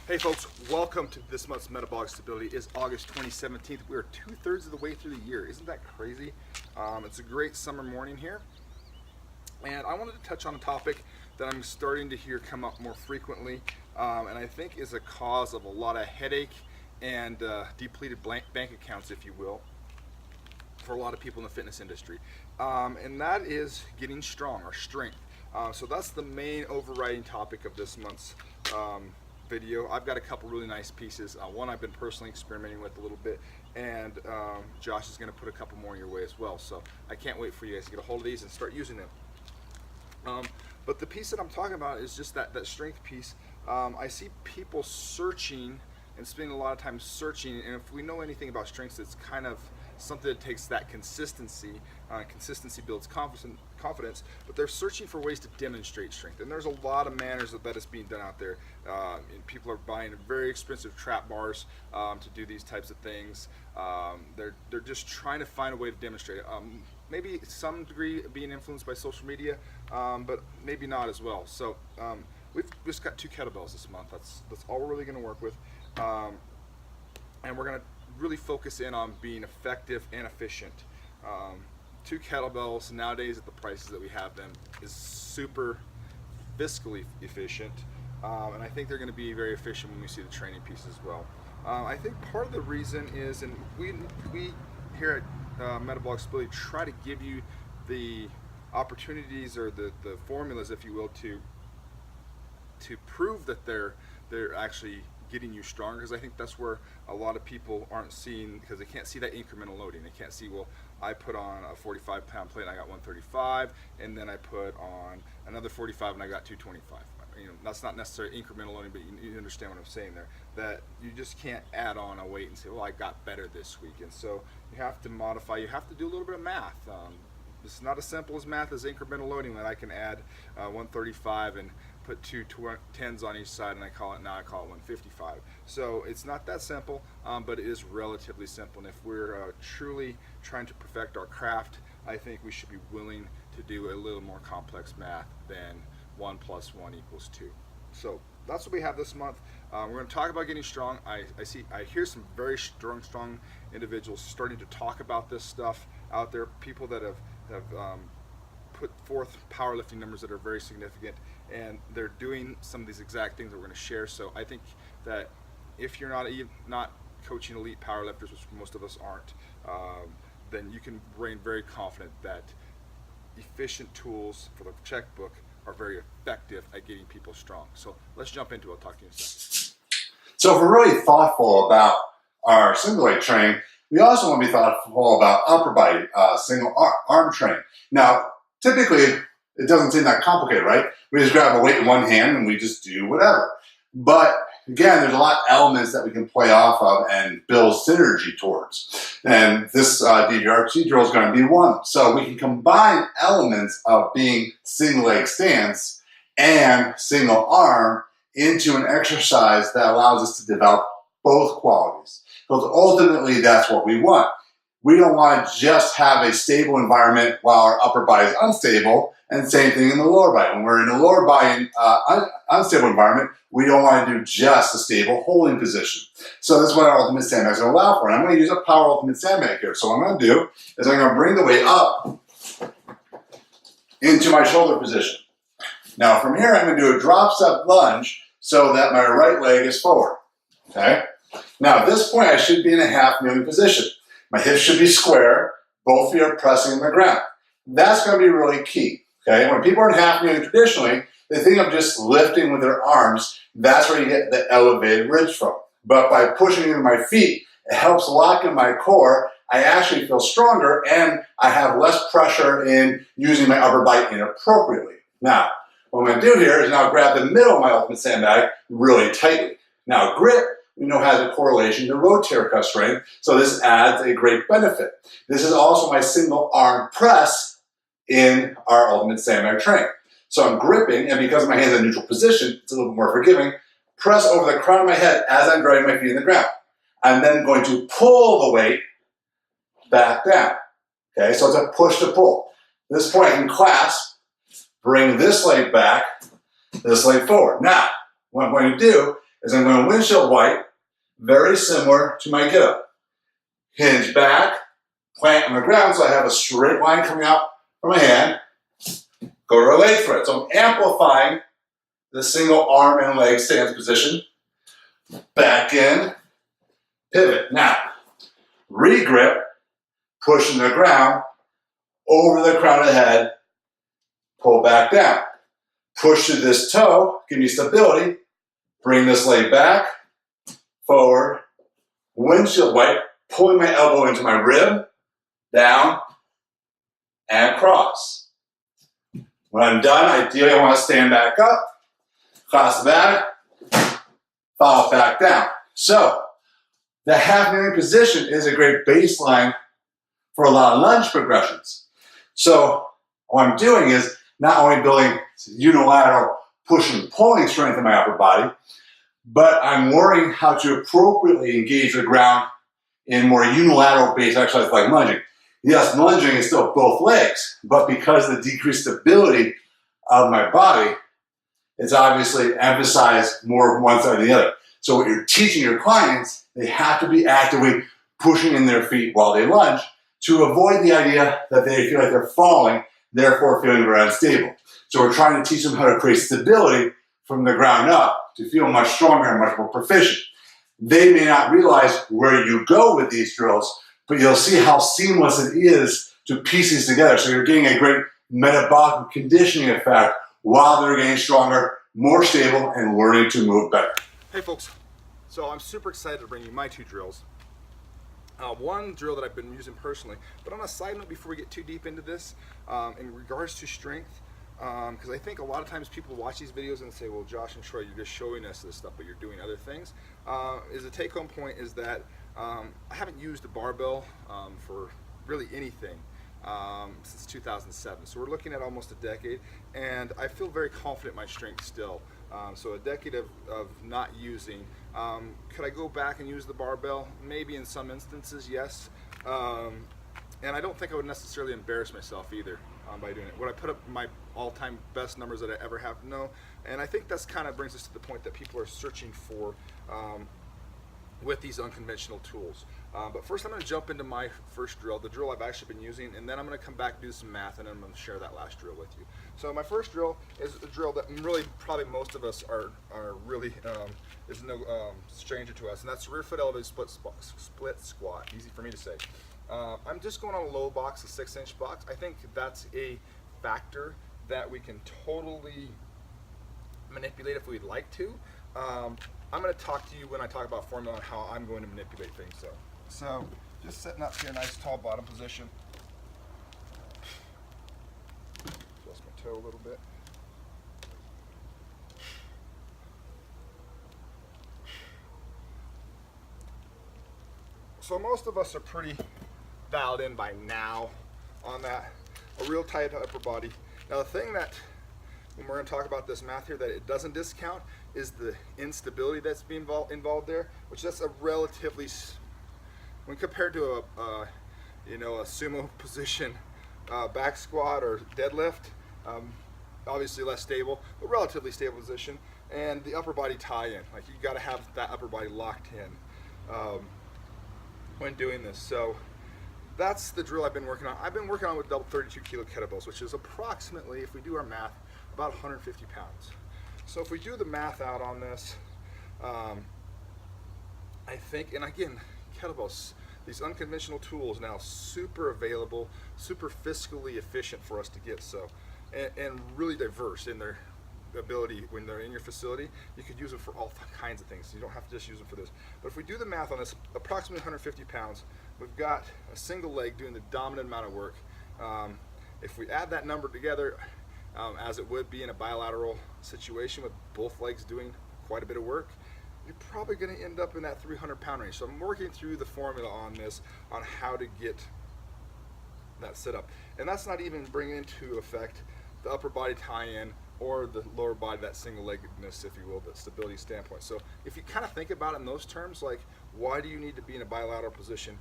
Hey folks, welcome to this month's Metabolic Stability. It is August 2017. We are 2/3 of the way through the year. Isn't that crazy? It's a great summer morning here. And I wanted to touch on a topic that I'm starting to hear come up more frequently, and I think is a cause of a lot of headache and depleted bank accounts, if you will, for a lot of people in the fitness industry. And that is getting strong, or strength. So that's the main overriding topic of this month's video. I've got a couple really nice pieces. One I've been personally experimenting with a little bit, and Josh is going to put a couple more your way as well. So I can't wait for you guys to get a hold of these and start using them. But the piece that I'm talking about is just that strength piece. I see people searching and spending a lot of time searching, and if we know anything about strengths, it's kind of something that takes that consistency. Consistency builds confidence, but they're searching for ways to demonstrate strength, and there's a lot of manners that is being done out there, and people are buying very expensive trap bars to do these types of things. They're just trying to find a way to demonstrate it. Maybe some degree being influenced by social media, but maybe not as well. So we've just got 2 kettlebells this month. That's all we're really going to work with, and we're going to really focus in on being effective and efficient. 2 kettlebells nowadays at the prices that we have them is super fiscally efficient, and I think they're going to be very efficient when we see the training piece as well. I think part of the reason is, and we here at Metabolic Stability try to give you the opportunities, or the formulas, if you will, to prove that they're actually getting you stronger, because I think that's where a lot of people aren't seeing, because they can't see that incremental loading. They can't see, well, I put on a 45-pound plate and I got 135, and then I put on another 45 and I got 225. You know, that's not necessarily incremental loading, but you understand what I'm saying there, that you just can't add on a weight and say, well, I got better this week. And so you have to modify, you have to do a little bit of math. It's not as simple as math as incremental loading, that I can add 135 and put 2 10s on each side, and I call it 155. So it's not that simple, but it is relatively simple. And if we're truly trying to perfect our craft, I think we should be willing to do a little more complex math than 1 + 1 = 2. So that's what we have this month. We're going to talk about getting strong. I hear some very strong individuals starting to talk about this stuff out there. People that have put forth powerlifting numbers that are very significant, and they're doing some of these exact things that we're going to share. So I think that if you're not coaching elite powerlifters, which most of us aren't, then you can remain very confident that efficient tools for the checkbook are very effective at getting people strong. So let's jump into it. I'll talk to you in a second. So if we're really thoughtful about our single leg training, we also want to be thoughtful about upper body single arm training. Now, typically, it doesn't seem that complicated, right? We just grab a weight in one hand and we just do whatever. But again, there's a lot of elements that we can play off of and build synergy towards. And this DVRT drill is going to be one. So we can combine elements of being single leg stance and single arm into an exercise that allows us to develop both qualities. Because ultimately, that's what we want. We don't want to just have a stable environment while our upper body is unstable, and same thing in the lower body. When we're in a lower body unstable environment, we don't want to do just a stable holding position. So this is what our ultimate sandbag is going to allow for. And I'm going to use a power ultimate sandbag here. So what I'm going to do is I'm going to bring the weight up into my shoulder position. Now from here, I'm going to do a drop step lunge so that my right leg is forward. Okay? Now at this point, I should be in a half kneeling position. My hips should be square, both feet are pressing the ground. That's going to be really key. Okay? When people are in half kneeling traditionally, they think of just lifting with their arms. That's where you get the elevated ridge from. But by pushing into my feet, it helps lock in my core. I actually feel stronger, and I have less pressure in using my upper body inappropriately. Now, what I'm going to do here is now grab the middle of my ultimate sandbag really tightly. Now, grip, we know, has a correlation to rotator cuff strength, so this adds a great benefit. This is also my single arm press in our ultimate sandbag training. So I'm gripping, and because my hand's in a neutral position, it's a little bit more forgiving, press over the crown of my head as I'm driving my feet in the ground. I'm then going to pull the weight back down. Okay, so it's a push to pull. At this point I can clasp, bring this leg back, this leg forward. Now, what I'm going to do is I'm going to windshield wipe, very similar to my get up. Hinge back, plant on the ground so I have a straight line coming out from my hand. Go to a leg thread. So I'm amplifying the single arm and leg stance position. Back in, pivot. Now, regrip, pushing the ground over the crown of the head, pull back down. Push through this toe, give me stability. Bring this leg back, forward, windshield wipe, pulling my elbow into my rib, down, and cross. When I'm done, ideally I want to stand back up, cross the back, fall back down. So, the half kneeling position is a great baseline for a lot of lunge progressions. So, what I'm doing is not only building unilateral pushing and pulling strength in my upper body, but I'm learning how to appropriately engage the ground in more unilateral based exercises like lunging. Yes, lunging is still both legs, but because of the decreased stability of my body, it's obviously emphasized more of one side than the other. So what you're teaching your clients, they have to be actively pushing in their feet while they lunge to avoid the idea that they feel like they're falling, therefore feeling very unstable. So we're trying to teach them how to create stability from the ground up to feel much stronger and much more proficient. They may not realize where you go with these drills, but you'll see how seamless it is to piece these together. So you're getting a great metabolic conditioning effect while they're getting stronger, more stable, and learning to move better. Hey folks, so I'm super excited to bring you my two drills. One drill that I've been using personally, but on a side note before we get too deep into this, in regards to strength, because I think a lot of times people watch these videos and say, well, Josh and Troy, you're just showing us this stuff, but you're doing other things. The take-home point is that I haven't used a barbell for really anything since 2007. So we're looking at almost a decade, and I feel very confident in my strength still. So a decade of not using. Could I go back and use the barbell? Maybe in some instances, yes. And I don't think I would necessarily embarrass myself either by doing it. Would I put up my all-time best numbers that I ever have? No. And I think that's kind of brings us to the point that people are searching for with these unconventional tools. But first I'm going to jump into my first drill, the drill I've actually been using, and then I'm going to come back and do some math, and then I'm going to share that last drill with you. So my first drill is a drill that really probably most of us are really, is no stranger to us, and that's rear foot elevated split squat. Easy for me to say. I'm just going on a low box, a 6-inch box. I think that's a factor that we can totally manipulate if we'd like to. I'm going to talk to you when I talk about formula on how I'm going to manipulate things. So just setting up here, nice tall bottom position. Adjust my toe a little bit. So most of us are pretty dialed in by now on that. A real tight upper body. Now the thing that, when we're going to talk about this math here, that it doesn't discount is the instability that's being involved there, which that's a relatively, when compared to a sumo position back squat or deadlift, obviously less stable, but relatively stable position. And the upper body tie-in, like you got to have that upper body locked in when doing this. So that's the drill I've been working on. I've been working on with double 32 kilo kettlebells, which is approximately, if we do our math, about 150 pounds. So if we do the math out on this, I think, and again, kettlebells, these unconventional tools now super available, super fiscally efficient for us to get, so, and really diverse in their ability. When they're in your facility, you could use them for all kinds of things. You don't have to just use them for this. But if we do the math on this, approximately 150 pounds, we've got a single leg doing the dominant amount of work. If we add that number together, as it would be in a bilateral situation with both legs doing quite a bit of work, you're probably going to end up in that 300-pound range. So I'm working through the formula on this, on how to get that set up. And that's not even bringing into effect the upper body tie-in or the lower body, that single-leggedness, if you will, the stability standpoint. So if you kind of think about it in those terms, like why do you need to be in a bilateral position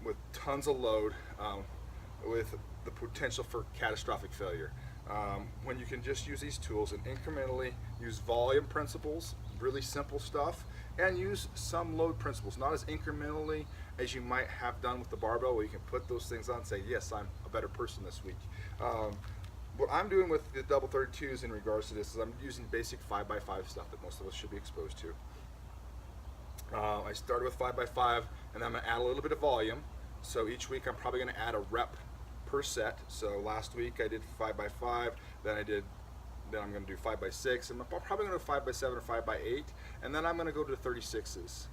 with tons of load, with the potential for catastrophic failure, when you can just use these tools and incrementally use volume principles, really simple stuff and use some load principles, not as incrementally as you might have done with the barbell, where you can put those things on and say, yes, I'm a better person this week. What I'm doing with the double 32s in regards to this is I'm using basic 5x5 stuff that most of us should be exposed to. I started with 5x5, and then I'm going to add a little bit of volume. So each week I'm probably going to add a rep per set. So last week I did 5x5, then I'm going to do 5x6, and I'm probably going to do 5x7 or 5x8, and then I'm going to go to 36s.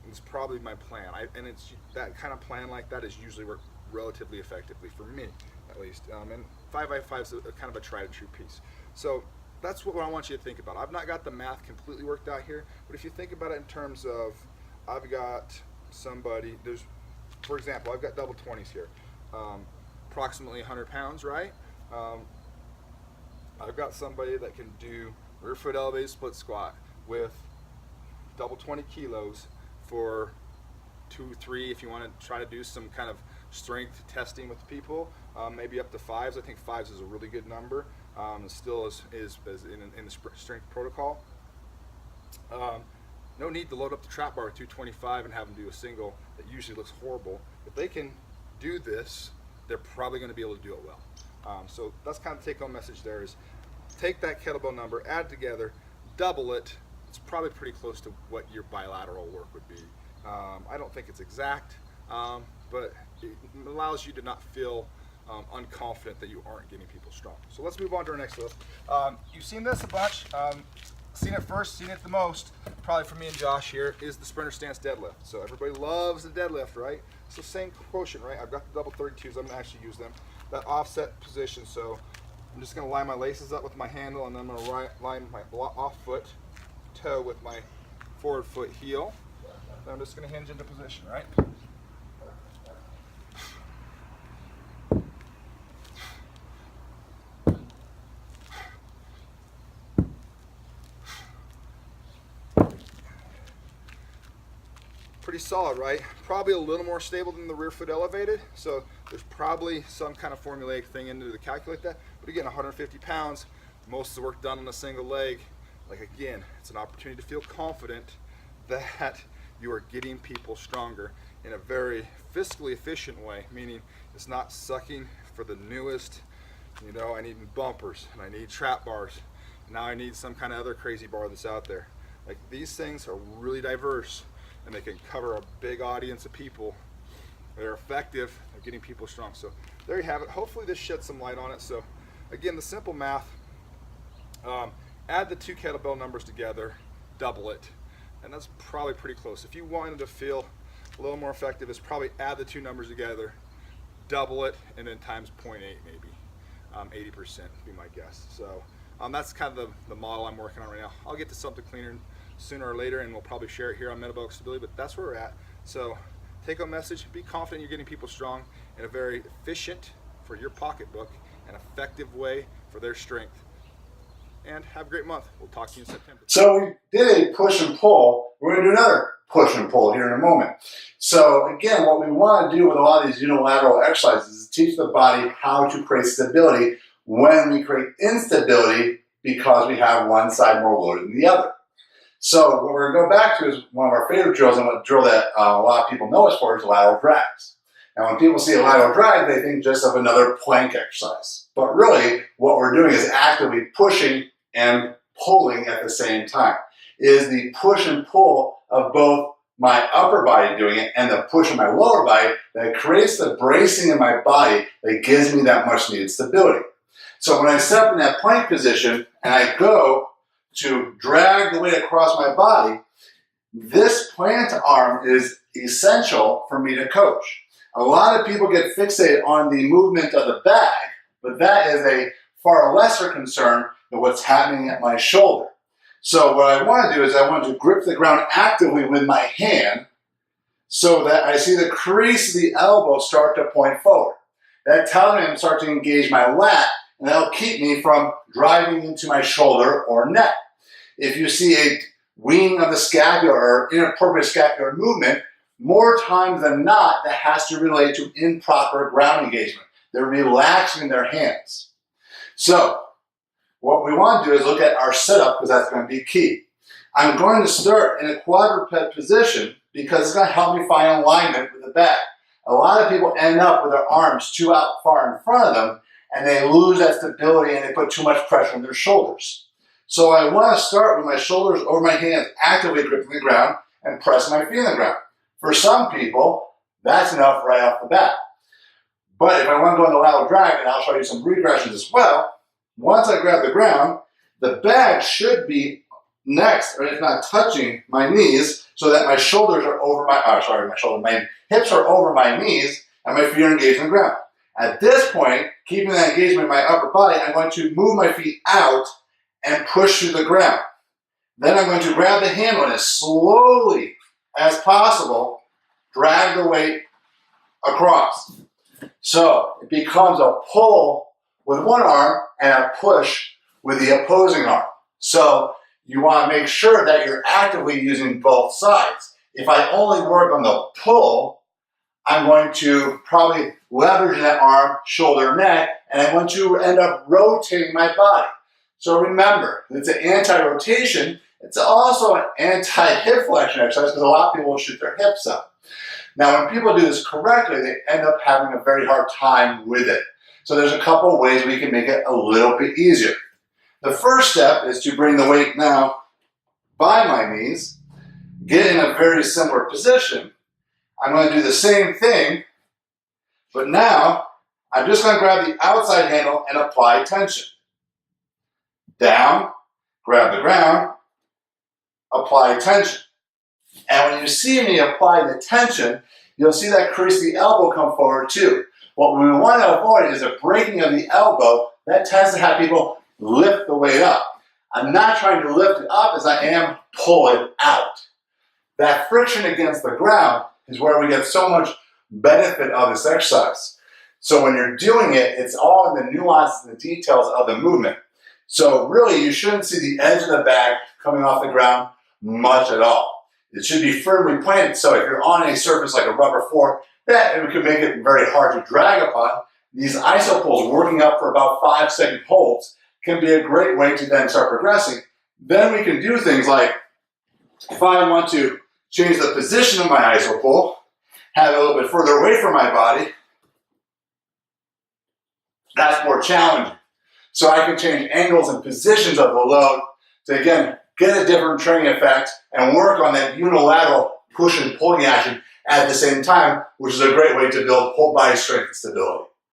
It's probably my plan. And it's that kind of plan like that is usually worked relatively effectively for me, at least. And 5x5 is kind of a tried and true piece. So that's what I want you to think about. I've not got the math completely worked out here, but if you think about it in terms of, I've got somebody, for example, I've got double 20s here, approximately 100 pounds, right? I've got somebody that can do rear foot elevated split squat with double 20 kilos for 2, 3, if you want to try to do some kind of strength testing with people, maybe up to 5s. I think 5s is a really good number. Still is in the strength protocol. No need to load up the trap bar with 225 and have them do a single. That usually looks horrible. If they can do this, they're probably going to be able to do it well. So that's kind of the take-home message there is take that kettlebell number, add it together, double it. It's probably pretty close to what your bilateral work would be. I don't think it's exact, but it allows you to not feel unconfident that you aren't getting people strong. So let's move on to our next lift. You've seen this a bunch. Seen it first, seen it the most, probably for me and Josh here, is the sprinter stance deadlift. So everybody loves the deadlift, right? So same quotient, right? I've got the double 32s. I'm going to actually use them. That offset position. So I'm just going to line my laces up with my handle, and then I'm going to line my off foot toe with my forward foot heel. Then I'm just going to hinge into position, right? Pretty solid, right? Probably a little more stable than the rear foot elevated, so there's probably some kind of formulaic thing into to calculate that. But again, 150 pounds, most of the work done on a single leg. Like again, it's an opportunity to feel confident that you are getting people stronger in a very fiscally efficient way, meaning it's not sucking for the newest, I need bumpers and I need trap bars. Now I need some kind of other crazy bar that's out there. Like these things are really diverse, and they can cover a big audience of people. They're effective at getting people strong. So there you have it. Hopefully this sheds some light on it. So again, the simple math, add the 2 kettlebell numbers together, double it, and that's probably pretty close. If you wanted to feel a little more effective, it's probably add the 2 numbers together, double it, and then times 0.8 maybe. 80% would be my guess. So that's kind of the model I'm working on right now. I'll get to something cleaner sooner or later, and we'll probably share it here on Metabolic Stability, but that's where we're at. So take home message, be confident you're getting people strong in a very efficient for your pocketbook and effective way for their strength. And have a great month. We'll talk to you in September. So we did a push and pull. We're going to do another push and pull here in a moment. So again, what we want to do with a lot of these unilateral exercises is teach the body how to create stability when we create instability because we have one side more loaded than the other. So what we're going to go back to is one of our favorite drills, and what drill that a lot of people know us for is lateral drags. And when people see a lateral drag, they think just of another plank exercise. But really, what we're doing is actively pushing and pulling at the same time. It is the push and pull of both my upper body doing it and the push of my lower body that creates the bracing in my body that gives me that much needed stability. So when I set up in that plank position and I go to drag the weight across my body, this plant arm is essential for me to coach. A lot of people get fixated on the movement of the bag, but that is a far lesser concern than what's happening at my shoulder. So what I want to do is I want to grip the ground actively with my hand so that I see the crease of the elbow start to point forward. That tells me I'm starting to engage my lat, and that'll keep me from driving into my shoulder or neck. If you see a weaning of the scapula or inappropriate scapular movement, more times than not, that has to relate to improper ground engagement. They're relaxing their hands. So what we want to do is look at our setup, because that's going to be key. I'm going to start in a quadruped position because it's going to help me find alignment with the bag. A lot of people end up with their arms too out far in front of them, and they lose that stability and they put too much pressure on their shoulders. So I want to start with my shoulders over my hands, actively gripping the ground and pressing my feet on the ground. For some people, that's enough right off the bat. But if I want to go into lateral drag, and I'll show you some regressions as well, once I grab the ground, the bag should be next, or if not touching my knees, so that my shoulders are over my, my hips are over my knees, and my feet are engaged on the ground. At this point, keeping that engagement in my upper body, I'm going to move my feet out and push through the ground. Then I'm going to grab the handle and as slowly as possible, drag the weight across. So it becomes a pull with one arm and a push with the opposing arm. So you want to make sure that you're actively using both sides. If I only work on the pull, I'm going to probably leverage that arm, shoulder, neck, and I'm going to end up rotating my body. So remember, it's an anti-rotation. It's also an anti-hip flexion exercise because a lot of people will shoot their hips up. Now, when people do this correctly, they end up having a very hard time with it. So there's a couple of ways we can make it a little bit easier. The first step is to bring the weight now by my knees, get in a very similar position. I'm going to do the same thing, but now I'm just going to grab the outside handle and apply tension. Down, grab the ground, apply tension. And when you see me apply the tension, you'll see that crease the elbow come forward too. What we want to avoid is a breaking of the elbow. That tends to have people lift the weight up. I'm not trying to lift it up as I am pull it out. That friction against the ground is where we get so much benefit of this exercise. So when you're doing it, it's all in the nuances and the details of the movement. So really, you shouldn't see the edge of the bag coming off the ground much at all. It should be firmly planted, so if you're on a surface like a rubber floor, that it could make it very hard to drag upon. These iso pulls working up for about 5-second holds can be a great way to then start progressing. Then we can do things like, if I want to change the position of my iso pull, have it a little bit further away from my body, that's more challenging. So I can change angles and positions of the load to, again, get a different training effect and work on that unilateral push and pulling action at the same time, which is a great way to build whole body strength and stability.